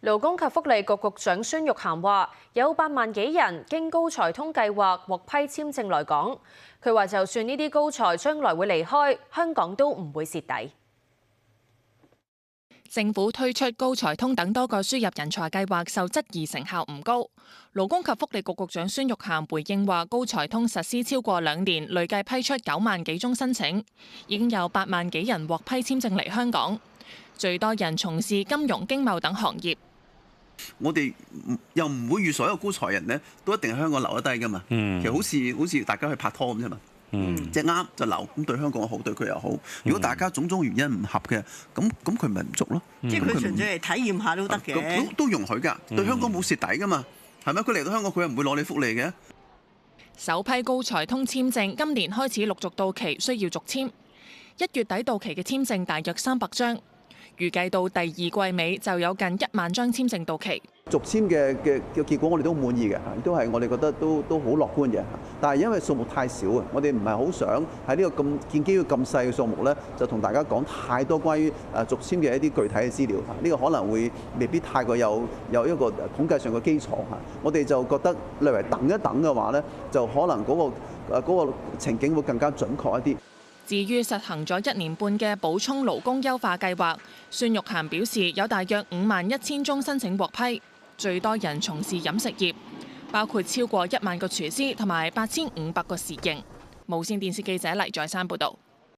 勞工及福利局局長孫玉菡話：有8萬幾人經高才通計劃獲批簽證來港。佢話就算呢啲高才將來會離開，香港都唔會蝕底。政府推出高才通等多個輸入人才計劃，受質疑成效唔高。勞工及福利局局長孫玉菡回應話：高才通實施超過2年，累計批出9萬幾宗申請，已經有8萬幾人獲批簽證嚟香港，最多人從事金融、經貿等行業。我哋又唔會預所有高才人呢都一定喺香港留得低㗎嘛。其實好似大家去拍拖咁啫嘛。即係啱就留，咁對香港好，對佢又好。如果大家種種原因唔合嘅，咁佢咪唔續咯。即係佢純粹係體驗下都得嘅。都容許㗎，對香港冇蝕底㗎嘛，係咪？佢嚟到香港佢又唔會攞你福利嘅。首批高才通簽證今年開始陸續到期，需要續簽。1月底到期嘅簽證大約300張，預計到第2季尾就有近1萬張簽證到期。續簽嘅結果我哋都滿意嘅，亦都係我哋覺得都好樂觀嘅。但係因為數目太少啊，我哋唔係好想喺呢個建基於咁細嘅數目咧，就同大家講太多關於續簽嘅一啲具體嘅資料。呢個可能會未必太過有一個統計上嘅基礎嚇。我哋就覺得略為等一等嘅話咧，就可能嗰個情景會更加準確一啲。至於實行咗1年半嘅補充勞工優化計劃，孫玉菡表示有大約51000宗申請獲批，最多人從事飲食業，包括超過1萬個廚師同埋8500個侍應。無線電視記者黎在珊報導。